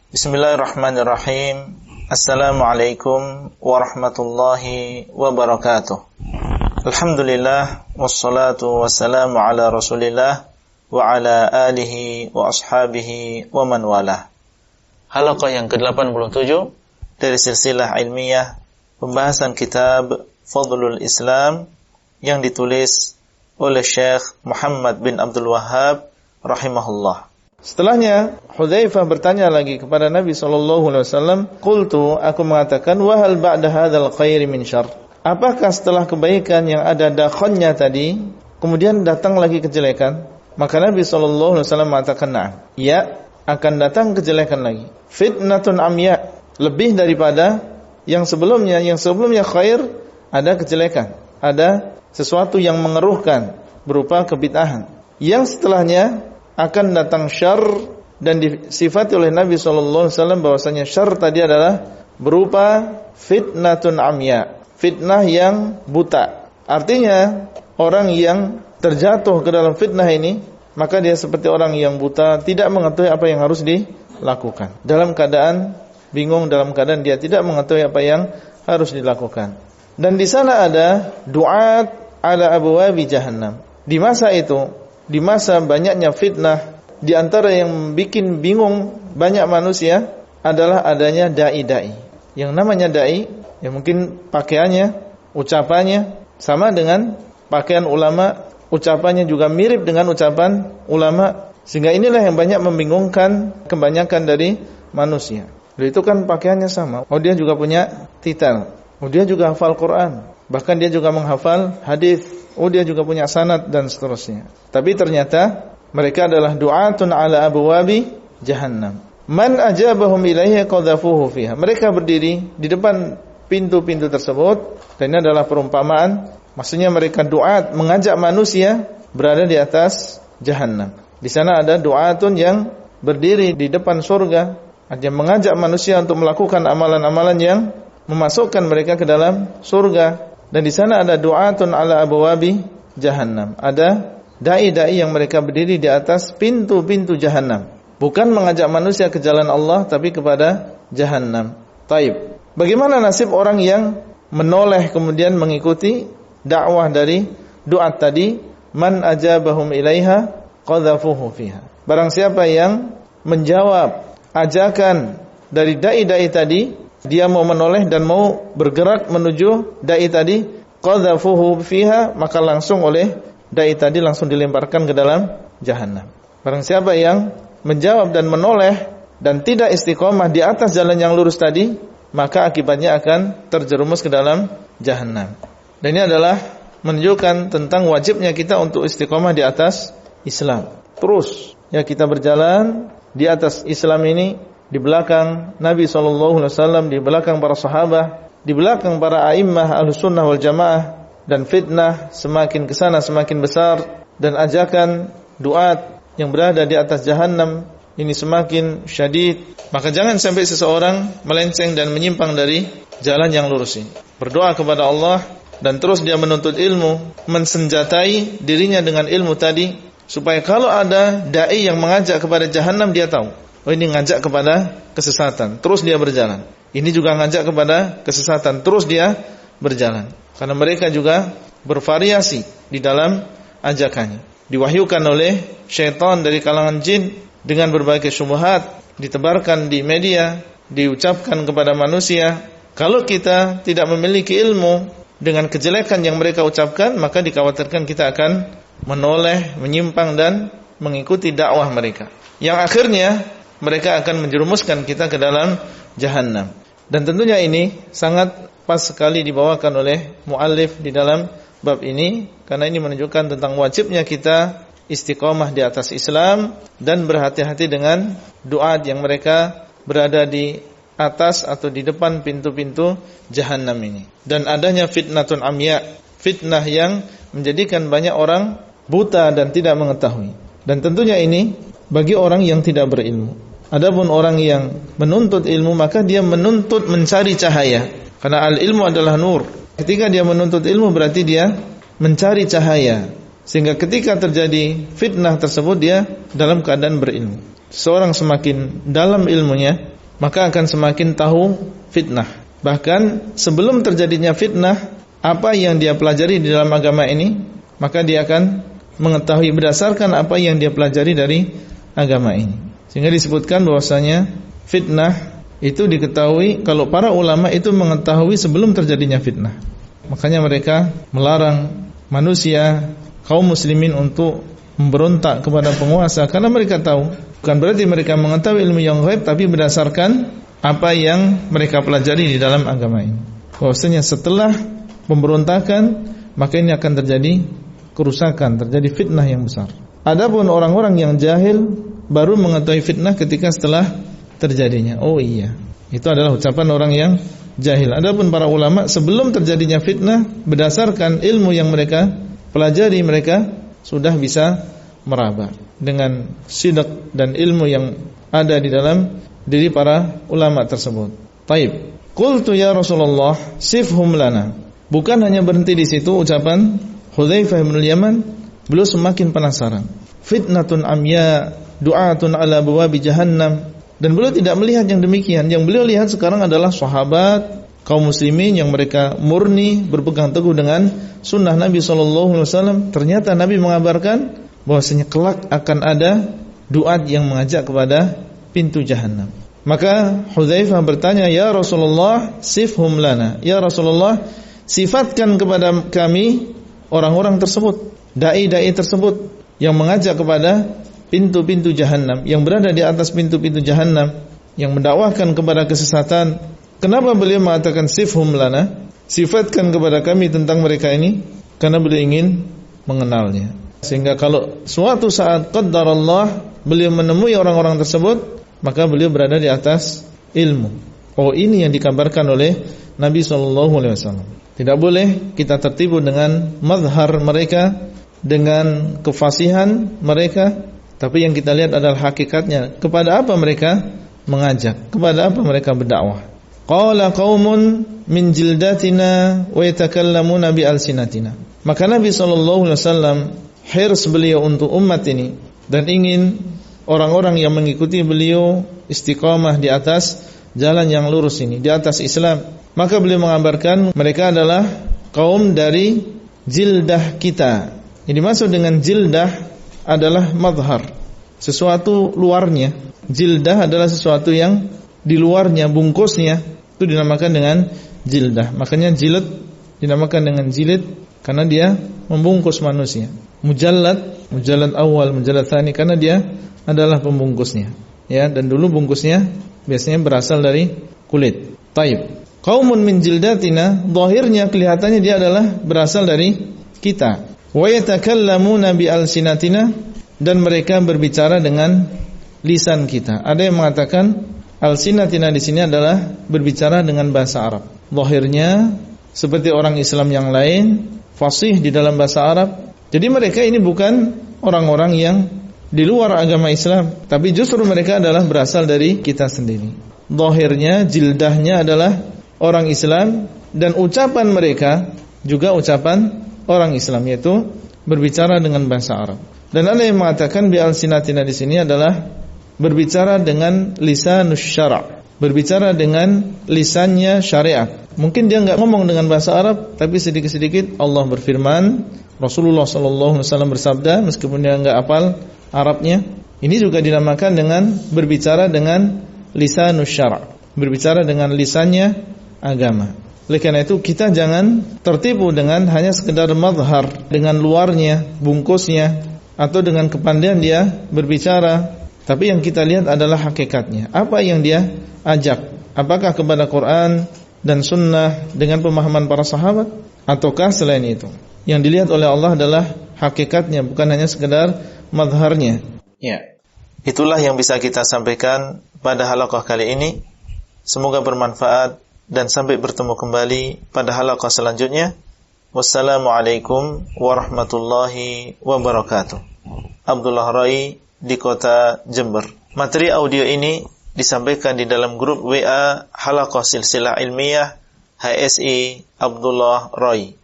Bismillahirrahmanirrahim. Assalamualaikum warahmatullahi wabarakatuh. Alhamdulillah wassalatu wassalamu ala Rasulillah wa ala alihi wa ashabihi wa man walah. Halaqah yang ke-87 dari silsilah ilmiah pembahasan kitab Fadlul Islam yang ditulis oleh Syekh Muhammad bin Abdul Wahhab rahimahullah. Setelahnya Hudzaifah bertanya lagi kepada Nabi SAW, qultu, aku mengatakan, wa hal ba'da hadzal khairi min syarr? Apakah setelah kebaikan yang ada dakhonnya tadi kemudian datang lagi kejelekan? Maka Nabi SAW mengatakan, na'am, ya, akan datang kejelekan lagi. Fitnatun amya, lebih daripada yang sebelumnya khair, ada kejelekan, ada sesuatu yang mengeruhkan berupa kebid'ahan. Yang setelahnya akan datang syarr, dan disifati oleh Nabi SAW bahwasanya syarr tadi adalah berupa fitnatun amya, fitnah yang buta. Artinya orang yang terjatuh ke dalam fitnah ini, maka dia seperti orang yang buta, tidak mengetahui apa yang harus dilakukan. Dalam keadaan bingung, dalam keadaan dia tidak mengetahui apa yang harus dilakukan. Dan di sana ada du'at ala abwabi jahannam. Di masa itu, di masa banyaknya fitnah, di antara yang bikin bingung banyak manusia adalah adanya dai-dai. Yang namanya dai, ya mungkin pakaiannya, ucapannya sama dengan pakaian ulama, ucapannya juga mirip dengan ucapan ulama, sehingga inilah yang banyak membingungkan kebanyakan dari manusia. Itu kan pakaiannya sama, oh dia juga punya titel, oh dia juga hafal Quran, bahkan dia juga menghafal hadis, oh dia juga punya sanad dan seterusnya. Tapi ternyata mereka adalah du'atun ala abwabi jahannam. Man ajabahum ilaiha qadhafuhu fiha. Mereka berdiri di depan pintu-pintu tersebut, dan ini adalah perumpamaan. Maksudnya mereka du'at, mengajak manusia berada di atas jahannam. Di sana ada du'atun yang berdiri di depan surga, artinya mengajak manusia untuk melakukan amalan-amalan yang memasukkan mereka ke dalam surga. Dan di sana ada du'atun ala abwabi jahannam. Ada dai-dai yang mereka berdiri di atas pintu-pintu jahannam. Bukan mengajak manusia ke jalan Allah, tapi kepada jahannam. Taib. Bagaimana nasib orang yang menoleh kemudian mengikuti dakwah dari du'at tadi? Man ajabahum ilaiha qadhafuhu fiha. Barang siapa yang menjawab ajakan dari dai-dai tadi, dia mau menoleh dan mau bergerak menuju dai tadi, qadhafuhu fiha, maka langsung oleh dai tadi langsung dilemparkan ke dalam jahannam. Barang siapa yang menjawab dan menoleh dan tidak istiqomah di atas jalan yang lurus tadi, maka akibatnya akan terjerumus ke dalam jahannam. Dan ini adalah menunjukkan tentang wajibnya kita untuk istiqomah di atas Islam. Terus ya kita berjalan di atas Islam ini, di belakang Nabi SAW, di belakang para sahabat, di belakang para a'immah Ahlussunnah wal Jamaah, dan fitnah semakin kesana semakin besar, dan ajakan duat yang berada di atas jahannam ini semakin syadid. Maka jangan sampai seseorang melenceng dan menyimpang dari jalan yang lurus ini. Berdoa kepada Allah dan terus dia menuntut ilmu, mensenjatai dirinya dengan ilmu tadi, supaya kalau ada dai yang mengajak kepada jahannam, dia tahu, oh ini ngajak kepada kesesatan, terus dia berjalan. Ini juga ngajak kepada kesesatan, terus dia berjalan. Karena mereka juga bervariasi di dalam ajakannya. Diwahyukan oleh syaitan dari kalangan jin dengan berbagai syubhat, ditebarkan di media, diucapkan kepada manusia. Kalau kita tidak memiliki ilmu dengan kejelekan yang mereka ucapkan, maka dikhawatirkan kita akan menoleh, menyimpang dan mengikuti dakwah mereka, yang akhirnya mereka akan menjerumuskan kita ke dalam jahannam. Dan tentunya ini sangat pas sekali dibawakan oleh muallif di dalam bab ini, karena ini menunjukkan tentang wajibnya kita istiqomah di atas Islam dan berhati-hati dengan duat yang mereka berada di atas atau di depan pintu-pintu jahannam ini. Dan adanya fitnatun amya, fitnah yang menjadikan banyak orang buta dan tidak mengetahui. Dan tentunya ini bagi orang yang tidak berilmu. Adapun orang yang menuntut ilmu, maka dia menuntut mencari cahaya, karena al-ilmu adalah nur. Ketika dia menuntut ilmu berarti dia mencari cahaya, sehingga ketika terjadi fitnah tersebut dia dalam keadaan berilmu. Seorang semakin dalam ilmunya, maka akan semakin tahu fitnah. Bahkan sebelum terjadinya fitnah, apa yang dia pelajari di dalam agama ini, maka dia akan mengetahui berdasarkan apa yang dia pelajari dari agama ini. Sehingga disebutkan bahwasanya fitnah itu diketahui kalau para ulama itu mengetahui sebelum terjadinya fitnah. Makanya mereka melarang manusia, kaum muslimin untuk memberontak kepada penguasa, karena mereka tahu, bukan berarti mereka mengetahui ilmu yang gaib, tapi berdasarkan apa yang mereka pelajari di dalam agama ini. Bahwasanya setelah pemberontakan, maka ini akan terjadi kerusakan, terjadi fitnah yang besar. Adapun orang-orang yang jahil baru mengetahui fitnah ketika setelah terjadinya. Oh iya, itu adalah ucapan orang yang jahil. Adapun para ulama sebelum terjadinya fitnah, berdasarkan ilmu yang mereka pelajari, mereka sudah bisa meraba dengan sidq dan ilmu yang ada di dalam diri para ulama tersebut. Taib. Qultu ya Rasulullah, sifhum lana. Bukan hanya berhenti di situ ucapan Hudzaifah bin Yaman, beliau semakin penasaran. Fitnatun amya, du'atun ala bawabi jahannam. Dan beliau tidak melihat yang demikian. Yang beliau lihat sekarang adalah sahabat kaum muslimin yang mereka murni berpegang teguh dengan sunnah Nabi SAW. Ternyata Nabi mengabarkan bahwasanya kelak akan ada duat yang mengajak kepada pintu jahannam. Maka Hudzaifah bertanya, ya Rasulullah, sifhum lana. Ya Rasulullah, sifatkan kepada kami orang-orang tersebut, dai-dai tersebut yang mengajak kepada pintu-pintu jahannam, yang berada di atas pintu-pintu jahannam, yang mendakwahkan kepada kesesatan. Kenapa beliau mengatakan sifhum lana? Sifatkan kepada kami tentang mereka ini, karena beliau ingin mengenalnya. Sehingga kalau suatu saat qaddarallah beliau menemui orang-orang tersebut, maka beliau berada di atas ilmu. Oh, ini yang dikabarkan oleh Nabi SAW. Tidak boleh kita tertipu dengan mazhar mereka, dengan kefasihan mereka, tapi yang kita lihat adalah hakikatnya. Kepada apa mereka mengajak? Kepada apa mereka berdakwah? Qala qaumun min jildatina wa yatakallamuna bi alsinatina. Maka Nabi SAW hirs beliau untuk umat ini dan ingin orang-orang yang mengikuti beliau istiqamah di atas jalan yang lurus ini, di atas Islam. Maka beliau mengabarkan mereka adalah kaum dari jildah kita. Yang dimaksud dengan jildah adalah mazhar, sesuatu luarnya. Jildah adalah sesuatu yang di luarnya, bungkusnya, itu dinamakan dengan jildah. Makanya jilid dinamakan dengan jilid karena dia membungkus manusia. Mujallad awal, mujallad tsani, karena dia adalah pembungkusnya. Ya, dan dulu bungkusnya biasanya berasal dari kulit. Taib. Qaumun min jildatina, zahirnya kelihatannya dia adalah berasal dari kita. Wa yatakallamuna bi alsinatina, dan mereka berbicara dengan lisan kita. Ada yang mengatakan alsinatina di sini adalah berbicara dengan bahasa Arab. Zahirnya seperti orang Islam yang lain, fasih di dalam bahasa Arab. Jadi mereka ini bukan orang-orang yang di luar agama Islam, tapi justru mereka adalah berasal dari kita sendiri. Zahirnya, jildahnya adalah orang Islam, dan ucapan mereka juga ucapan orang Islam, yaitu berbicara dengan bahasa Arab. Dan ada yang mengatakan bi alsinatina di sini adalah berbicara dengan lisanus syara', berbicara dengan lisannya syariat. Mungkin dia enggak ngomong dengan bahasa Arab, tapi sedikit-sedikit Allah berfirman, Rasulullah SAW bersabda, meskipun dia enggak hafal Arabnya. Ini juga dinamakan dengan berbicara dengan lisanus syara', berbicara dengan lisannya agama. Oleh karena itu kita jangan tertipu dengan hanya sekedar mazhar, dengan luarnya, bungkusnya, atau dengan kepandaian dia berbicara. Tapi yang kita lihat adalah hakikatnya. Apa yang dia ajak? Apakah kepada Quran dan Sunnah dengan pemahaman para sahabat, ataukah selain itu? Yang dilihat oleh Allah adalah hakikatnya, bukan hanya sekedar mazharnya. Ya, itulah yang bisa kita sampaikan pada halaqah kali ini. Semoga bermanfaat dan sampai bertemu kembali pada halaqah selanjutnya. Wassalamualaikum warahmatullahi wabarakatuh. Abdullah Rai di kota Jember. Materi audio ini disampaikan di dalam grup WA Halaqah Silsilah Ilmiah HSI Abdullah Rai.